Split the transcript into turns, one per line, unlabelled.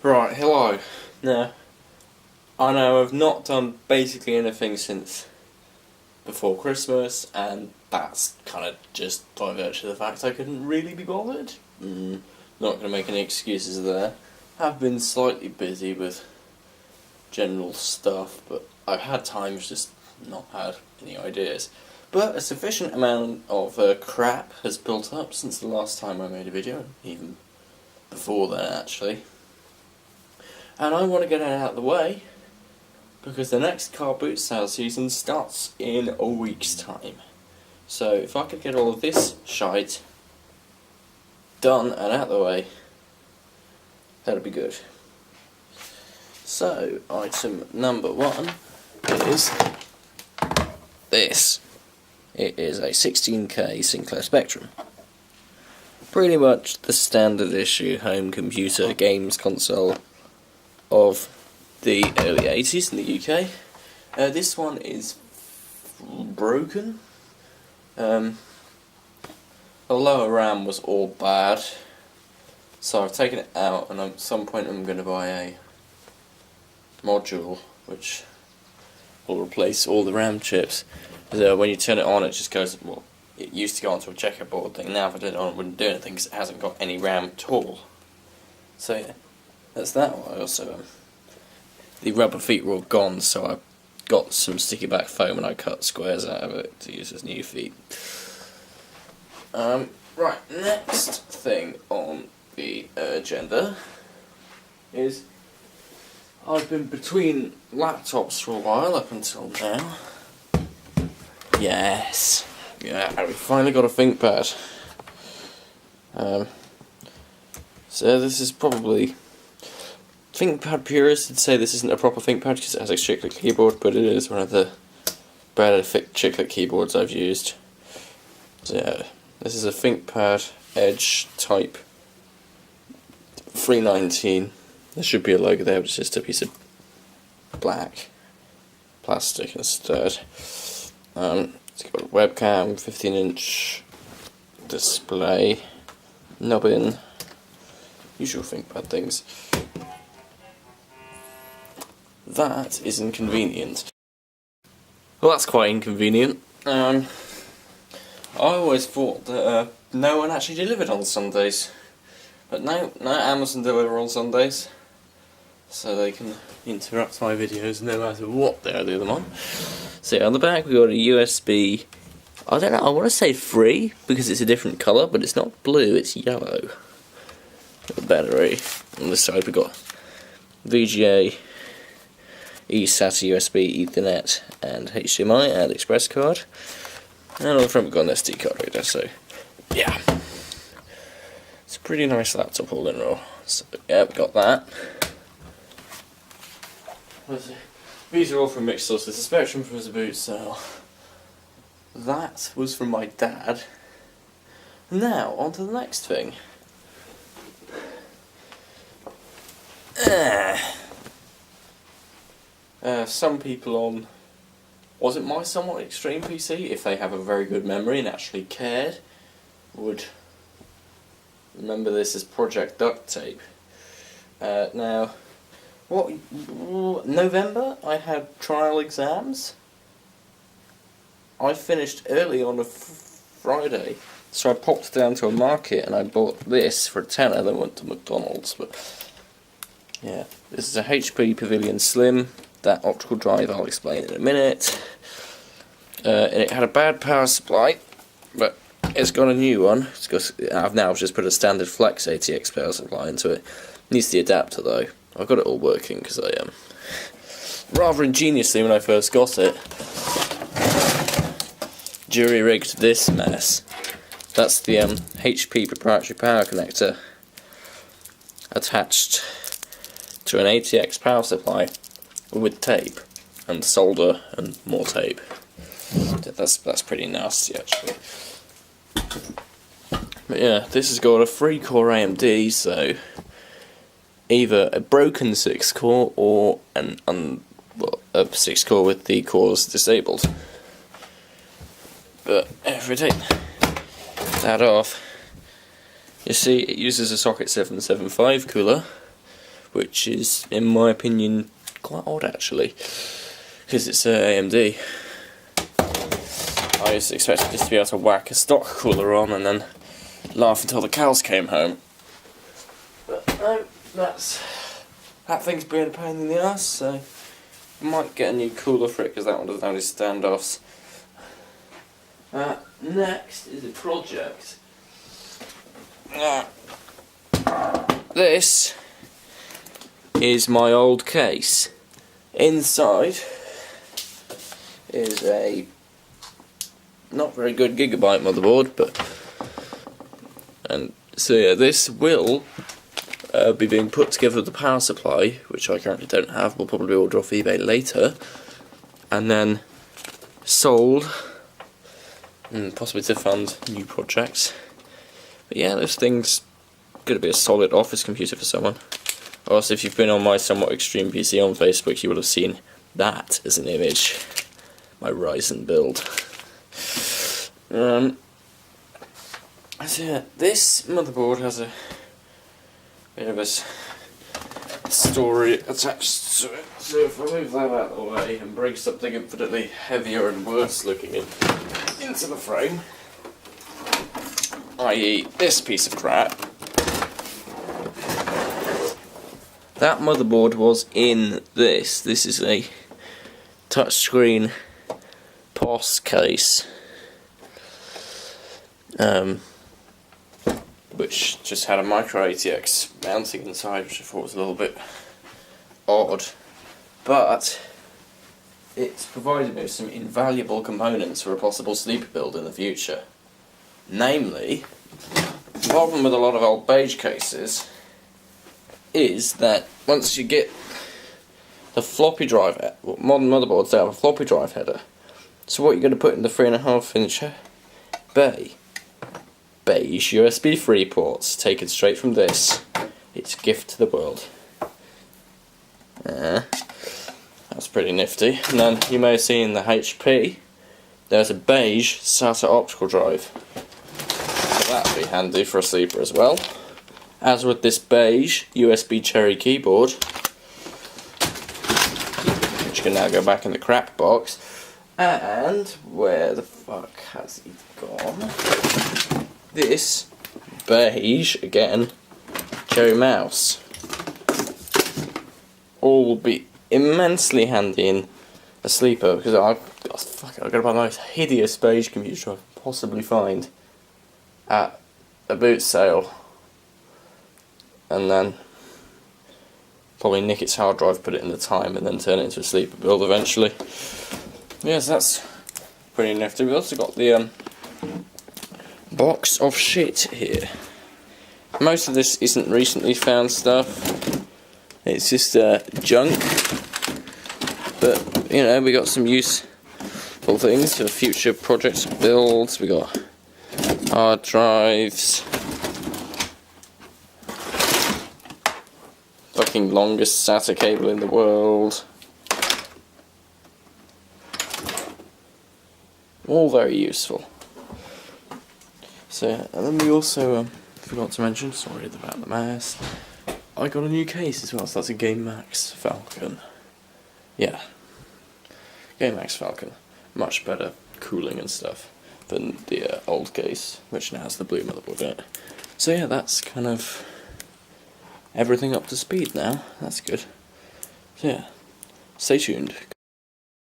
Right, hello. Now, I know I've not done basically anything since before Christmas, and that's kind of just by virtue of the fact I couldn't really be bothered. Not going to make any excuses there. I've been slightly busy with general stuff, but I've had times just not had any ideas. But a sufficient amount of crap has built up since the last time I made a video, even before then actually. And I want to get it out of the way, because the next car boot sale season starts in a week's time. So if I could get all of this shite done and out of the way, that'd be good. So, item number 1 is this. It is a 16K Sinclair Spectrum. Pretty much the standard issue home computer games console of the early 80s in the UK. This one is broken. The lower RAM was all bad, so I've taken it out, and at some point I'm going to buy a module which will replace all the RAM chips. When you turn it on, it just goes, well, it used to go onto a checkerboard thing. Now if I did it on, it wouldn't do anything because it hasn't got any RAM at all. So yeah, that's that one. Also, the rubber feet were all gone, so I got some sticky back foam and I cut squares out of it to use as new feet. Right, next thing on the agenda is I've been between laptops for a while up until now. Yes, yeah, we finally got a ThinkPad. So this is probably, ThinkPad purists would say this isn't a proper ThinkPad because it has a chiclet keyboard, but it is one of the better chiclet keyboards I've used. So yeah, this is a ThinkPad Edge Type 319. There should be a logo there, but it's just a piece of black plastic instead. It's got a webcam, 15-inch display, nubbin, usual ThinkPad things. That is inconvenient. Well, that's quite inconvenient. I always thought that no one actually delivered on Sundays, but now Amazon deliver on Sundays, so they can interrupt my videos no matter what they do them on. So on the back we got a USB, I don't know, I want to say free because it's a different colour, but it's not blue, it's yellow. The battery. On this side we got VGA, eSATA, USB, Ethernet, and HDMI and Express card. And on the front we've got an SD card reader, so yeah. It's a pretty nice laptop all in all. So yeah, we've got that. These are all from mixed sources. The Spectrum was a boot sale. That was from my dad. Now, on to the next thing. Some people on, was it my somewhat extreme PC, if they have a very good memory and actually cared, would remember this as Project Duct Tape. Now, November I had trial exams. I finished early on a Friday, so I popped down to a market and I bought this for a tenner, then went to McDonald's. But yeah, this is a HP Pavilion Slim. That optical drive I'll explain in a minute. And it had a bad power supply, but it's got a new one. I've now just put a standard Flex ATX power supply into it. Needs the adapter though. I've got it all working because I rather ingeniously when I first got it, jury rigged this mess. That's the HP proprietary power connector attached to an ATX power supply with tape and solder and more tape. That's pretty nasty actually. But yeah, this has got a 3-core AMD, so either a broken 6-core or a 6-core with the cores disabled. But if we take that off, you see it uses a socket 775 cooler which is, in my opinion, quite odd actually, because it's AMD. I just expected just to be able to whack a stock cooler on and then laugh until the cows came home. But no, that thing's been a pain in the ass, so I might get a new cooler for it because that one doesn't have any standoffs. Next is a project. This is my old case. Inside is a not very good Gigabyte motherboard, and so yeah, this will be being put together with the power supply, which I currently don't have. We'll probably order off eBay later, and then sold, and possibly to fund new projects. But yeah, this thing's going to be a solid office computer for someone. Also, if you've been on my Somewhat Extreme PC on Facebook, you will have seen that as an image. My Ryzen build. So yeah, this motherboard has a bit of a story attached to it. So if I move that out of the way and bring something infinitely heavier and worse looking into the frame, i.e. this piece of crap, that motherboard was in this. This is a touchscreen POS case, which just had a micro ATX mounting inside, which I thought was a little bit odd, but it's provided me with some invaluable components for a possible sleeper build in the future. Namely, the problem with a lot of old beige cases is that once you get the floppy drive, modern motherboards they have a floppy drive header. So what you're going to put in the 3.5-inch bay? Beige USB 3 ports, taken straight from this. It's a gift to the world. That's pretty nifty. And then you may have seen the HP, there's a beige SATA optical drive. So that'd be handy for a sleeper as well. As with this beige USB Cherry keyboard, which can now go back in the crap box. And where the fuck has he gone? This beige, again, Cherry mouse. All will be immensely handy in a sleeper, because I've got to buy the most hideous beige computer I can possibly find at a boot sale, and then probably nick its hard drive, put it in the time, and then turn it into a sleeper build eventually. Yes, that's pretty nifty. We've also got the box of shit here. Most of this isn't recently found stuff. It's just junk. But, you know, we got some useful things for future projects and builds. We got hard drives. Fucking longest SATA cable in the world. All very useful. So, and then we also forgot to mention, sorry about the mess, I got a new case as well, so that's a GameMax Falcon. Yeah, GameMax Falcon. Much better cooling and stuff than the old case, which now has the blue motherboard in it. So yeah, that's kind of everything up to speed now. That's good. So yeah, stay tuned.